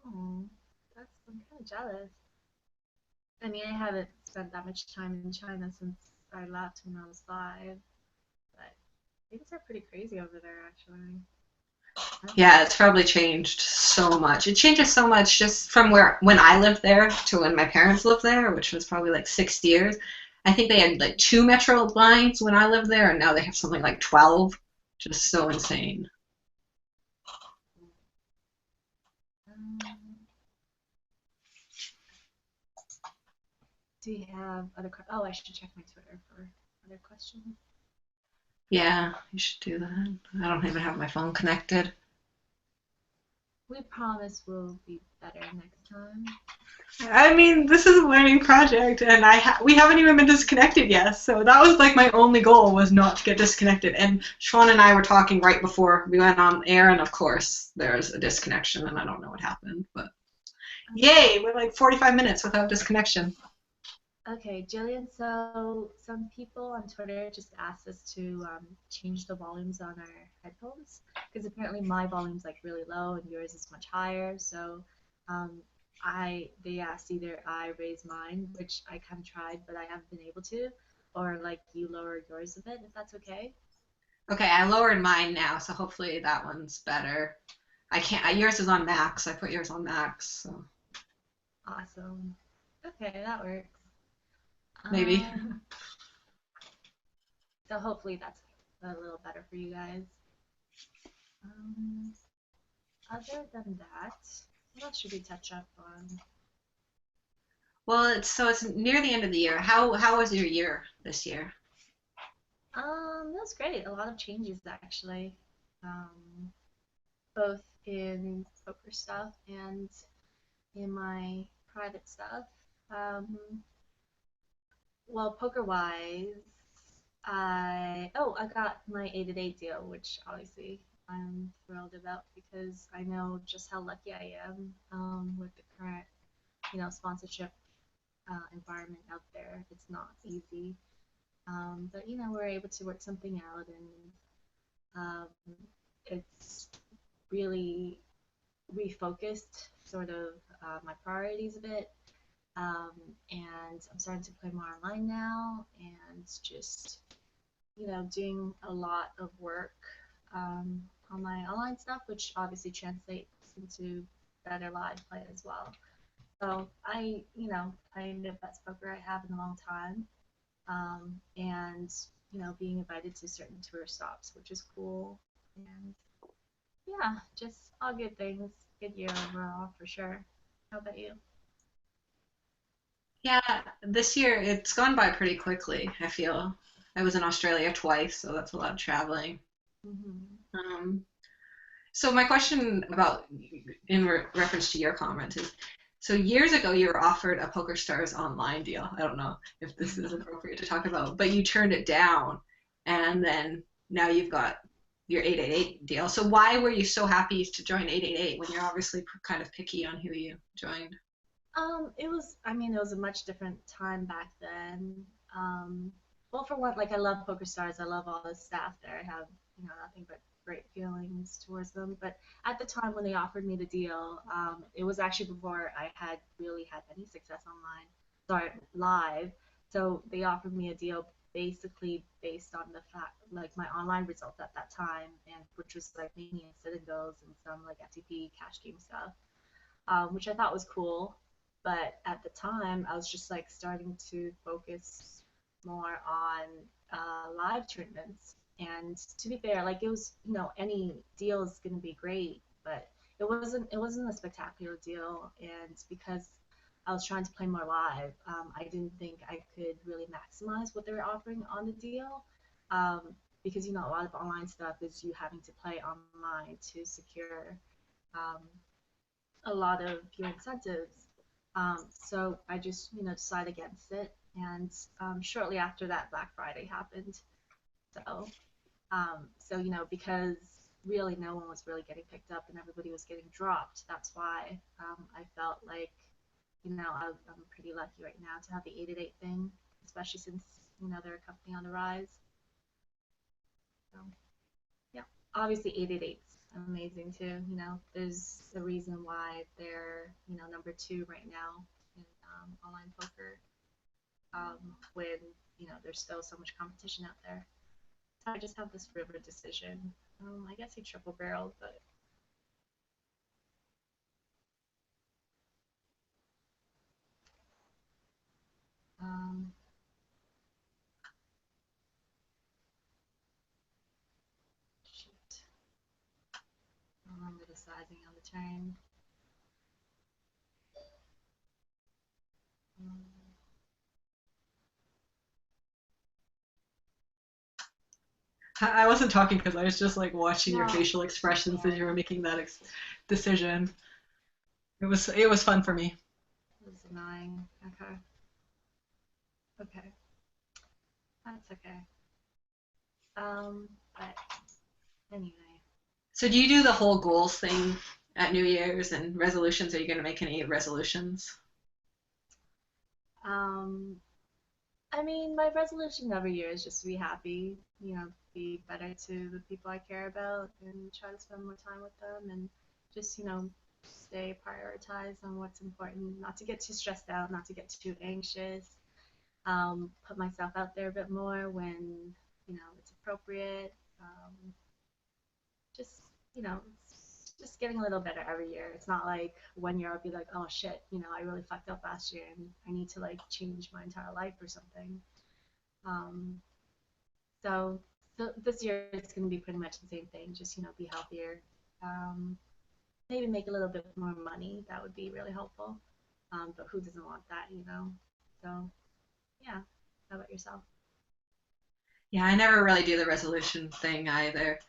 Oh, I'm kind of jealous. I mean, I haven't spent that much time in China since I left when I was 5, but things are pretty crazy over there, actually. I don't Yeah, know. it's probably changed so much. It changes so much just from when I lived there to when my parents lived there, which was probably like 6 years. I think they had like two metro lines when I lived there, and now they have something like 12. Just so insane. Um, do you have other? Oh, I should check my Twitter for other questions. Yeah, you should do that. I don't even have my phone connected. We promise we'll be better next time. I mean, this is a learning project, and we haven't even been disconnected yet. So that was like my only goal was not to get disconnected. And Xuan and I were talking right before we went on air, and of course there's a disconnection, and I don't know what happened, but yay, we're like 45 minutes without disconnection. Okay, Gillian, so some people on Twitter just asked us to change the volumes on our headphones because apparently my volume's like really low and yours is much higher. So um, they asked either I raise mine, which I kind of tried, but I haven't been able to, or like you lower yours a bit, if that's okay. Okay, I lowered mine now, so hopefully that one's better. I can't. Yours is on max. I put yours on max, so Awesome. Okay, that works. maybe. Um, so hopefully that's a little better for you guys. Um, Other than that, what else should we touch up on? Well, it's near the end of the year. How was your year this year? That was great. A lot of changes actually, um, both in poker stuff and in my private stuff. Um, well, poker wise, I got my 8-8 deal, which obviously I'm thrilled about because I know just how lucky I am with the current sponsorship environment out there. It's not easy. But we're able to work something out, and um, it's really refocused sort of my priorities a bit. Um, and I'm starting to play more online now, and just doing a lot of work on my online stuff, which obviously translates into better live play as well. So I know best poker I have in a long time, and being invited to certain tour stops, which is cool. And yeah, just all good things. Good year overall for sure. How about you? Yeah, this year it's gone by pretty quickly, I feel. I was in Australia twice, so that's a lot of traveling. Hmm. Um, so my question about in reference to your comment is, so years ago you were offered a PokerStars online deal. I don't know if this is appropriate to talk about, but you turned it down, and then now you've got your 888 deal. So why were you so happy to join 888 when you're obviously kind of picky on who you joined? It was, I mean, it was a much different time back then. Well, for one, like I love Poker Stars. I love all the staff there. I have, nothing but great feelings towards them. But at the time when they offered me the deal, it was actually before I had really had any success online, sorry, live. So they offered me a deal basically based on the fact, like my online results at that time, and which was like mainly in citadels and some like FTP cash game stuff, which I thought was cool. But at the time, I was just like starting to focus more on live tournaments. And to be fair, like it was, any deal is going to be great, but it wasn't a spectacular deal. And because I was trying to play more live, I didn't think I could really maximize what they were offering on the deal. Um, because a lot of online stuff is you having to play online to secure um, a lot of your incentives. So I just, decided against it. And shortly after that, Black Friday happened. So, because really no one was really getting picked up and everybody was getting dropped, that's why I felt like, I'm pretty lucky right now to have the 888 thing, especially since, they're a company on the rise. So, yeah, obviously 888's amazing too. There's a reason why they're number two right now in online poker, when there's still so much competition out there. So I just have this river decision. I guess he triple barreled, but um, shoot, I don't remember the sizing on the turn. Um, I wasn't talking because I was just like watching your no, facial expressions as yeah, you were making that decision. It was fun for me. it was annoying. Okay, okay, that's okay. But anyway. So do you do the whole goals thing at New Year's and resolutions? Are you going to make any resolutions? Um, I mean, my resolution every year is just to be happy, be better to the people I care about and try to spend more time with them and just, stay prioritized on what's important, not to get too stressed out, not to get too anxious, put myself out there a bit more when, it's appropriate. Just, just getting a little better every year. It's not like 1 year I'll be like, oh shit, I really fucked up last year and I need to like change my entire life or something. Um, so, so this year it's going to be pretty much the same thing. Just be healthier. Um, Maybe make a little bit more money. That would be really helpful. But who doesn't want that? So yeah. How about yourself? Yeah, I never really do the resolution thing either.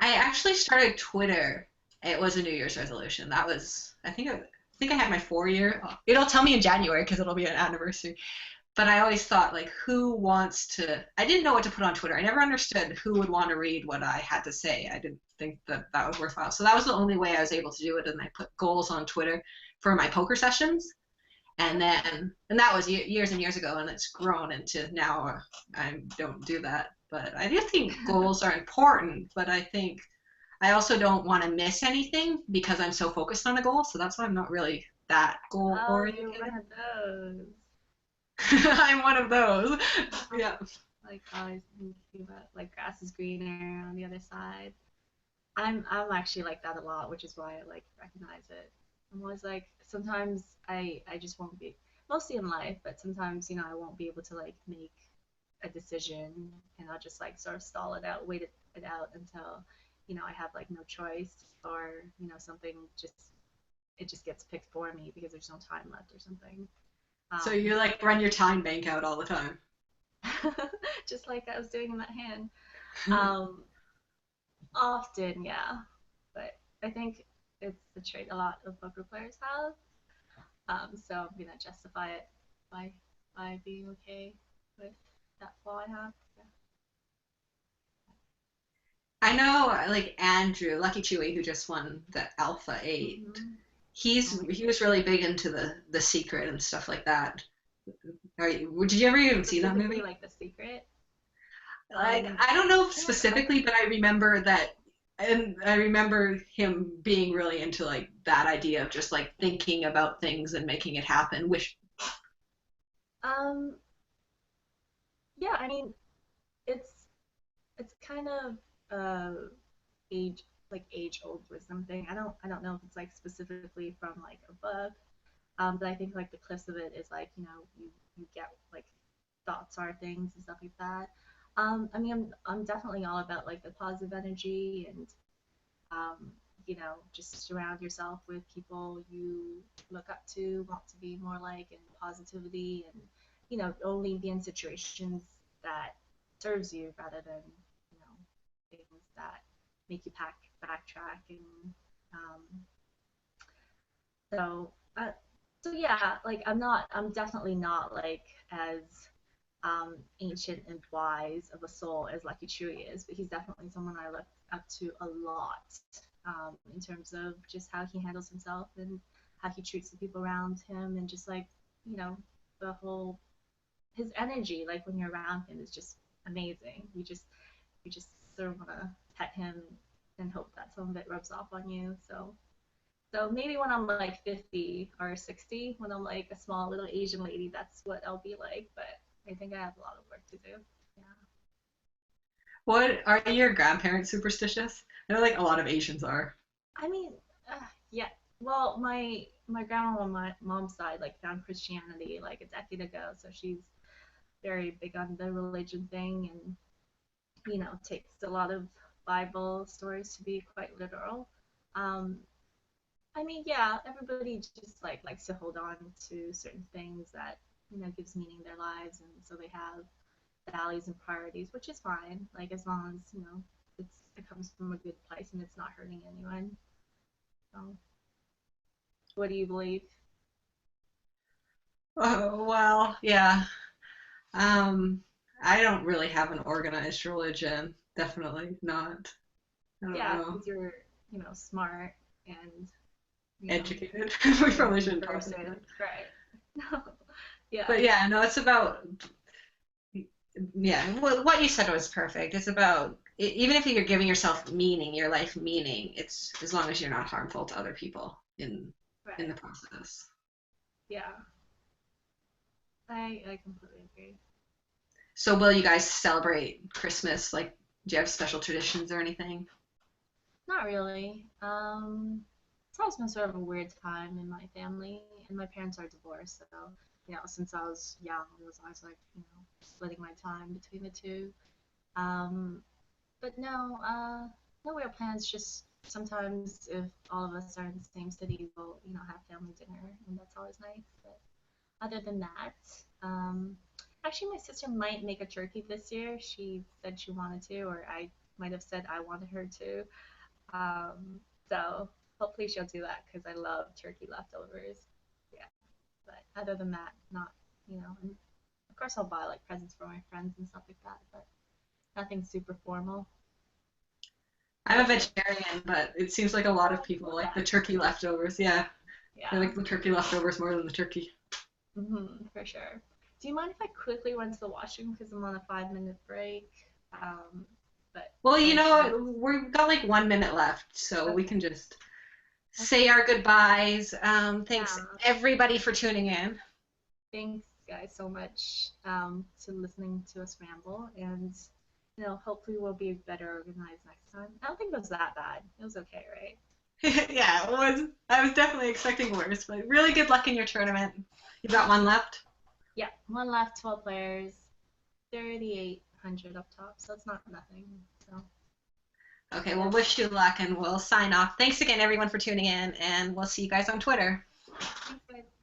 I actually started Twitter. It was a New Year's resolution. That was, I think I had my 4 year. It'll tell me in January because it'll be an anniversary. But I always thought, like, who wants to? I didn't know what to put on Twitter. I never understood who would want to read what I had to say. I didn't think that that was worthwhile. So that was the only way I was able to do it. And I put goals on Twitter for my poker sessions. And that was years and years ago, and it's grown into now I don't do that. But I do think goals are important, but I think I also don't want to miss anything because I'm so focused on a goal. So that's why I'm not really that goal Oh, you're oriented. one of those. I'm one of those. Yeah. Like always thinking about like grass is greener on the other side. I'm actually like that a lot, which is why I like recognize it. I'm always like sometimes I just won't be, mostly in life, but sometimes I won't be able to like make a decision and I'll just like sort of stall it out, wait it out until I have like no choice, or something just it just gets picked for me because there's no time left or something. So Um, you like run your time bank out all the time. just like I was doing in that hand. Um, Often, yeah, but I think it's the trait a lot of poker players have. So I'm gonna justify it by being okay with that flaw I have. Yeah. I know, like Andrew, Lucky Chewy, who just won the Alpha 8. Hmm. Oh my He was really big into the Secret and stuff like that. Did you ever even see that specifically movie? like The Secret. Like, Um, I don't know I think I've specifically, but I remember that, and I remember him being really into like that idea of just like thinking about things and making it happen. Wish. um yeah, I mean it's kind of age age old wisdom thing. I don't know if it's like specifically from like a book, but I think like the cliffs of it is like you get like thoughts are things and stuff like that. I mean I'm definitely all about like the positive energy and um, just surround yourself with people you look up to, want to be more like, and positivity, and only be in situations that serves you rather than things that make you backtrack and um, so uh, so yeah, like I'm definitely not like as ancient and wise of a soul as Lucky Chewy is, but he's definitely someone I look up to a lot in terms of just how he handles himself and how he treats the people around him, and just like you know the whole his energy, like when you're around him, is just amazing. You just sort of want to pet him and hope that some of it rubs off on you. So maybe when I'm like 50 or 60, when I'm like a small little Asian lady, that's what I'll be like. But I think I have a lot of work to do. Yeah. What are your grandparents superstitious? I know like a lot of Asians are. I mean, yeah. Well, my grandma on my mom's side like found Christianity like a decade ago, so she's very big on the religion thing, and takes a lot of Bible stories to be quite literal. Um, I mean, yeah, everybody just like likes to hold on to certain things that gives meaning to their lives, and so they have values and priorities, which is fine. Like as long as it comes from a good place and it's not hurting anyone. So, what do you believe? Oh, well, yeah. Um, I don't really have an organized religion. Definitely not. I don't Yeah, know. because you're smart and you know Educated. We probably educated shouldn't talk about person, that. right? Yeah, But yeah, no, it's about yeah. What you said was perfect. It's about even if you're giving yourself meaning, your life meaning. It's as long as you're not harmful to other people in the right. process. Yeah, I completely agree. So will you guys celebrate Christmas? Like, do you have special traditions or anything? Not really. It's always been sort of a weird time in my family, and my parents are divorced, so since I was young, it was always like splitting my time between the two. Um, but no, no real plans. Just sometimes if all of us are in the same city, we'll have family dinner, and that's always nice. But other than that, actually, my sister might make a turkey this year. She said she wanted to, or I might have said I wanted her to. Um, so hopefully she'll do that because I love turkey leftovers. Yeah, but other than that, not And of course I'll buy like presents for my friends and stuff like that, but nothing super formal. How I'm a about you? vegetarian, but it seems like a lot of Oh, people love like the that. turkey leftovers. Yeah, they Yeah, like the turkey leftovers more than the turkey. for sure. Do you mind if I quickly run to the washroom because I'm on a 5 minute break? Um, but Well, are you you know free? what? We've got like 1 minute left, so we Okay. can just Okay. say our goodbyes. Thanks Yeah. everybody for tuning in. Thanks, guys, so much to listening to us ramble, and hopefully we'll be better organized next time. I don't think it was that bad. It was okay, right? Yeah, it was. I was definitely expecting worse, but really good luck in your tournament. You've got one left. Yeah, one left, 12 players, 3,800 up top, so it's not nothing. So, Okay, yeah. well, wish you luck, and we'll sign off. Thanks again, everyone, for tuning in, and we'll see you guys on Twitter. Thanks, guys.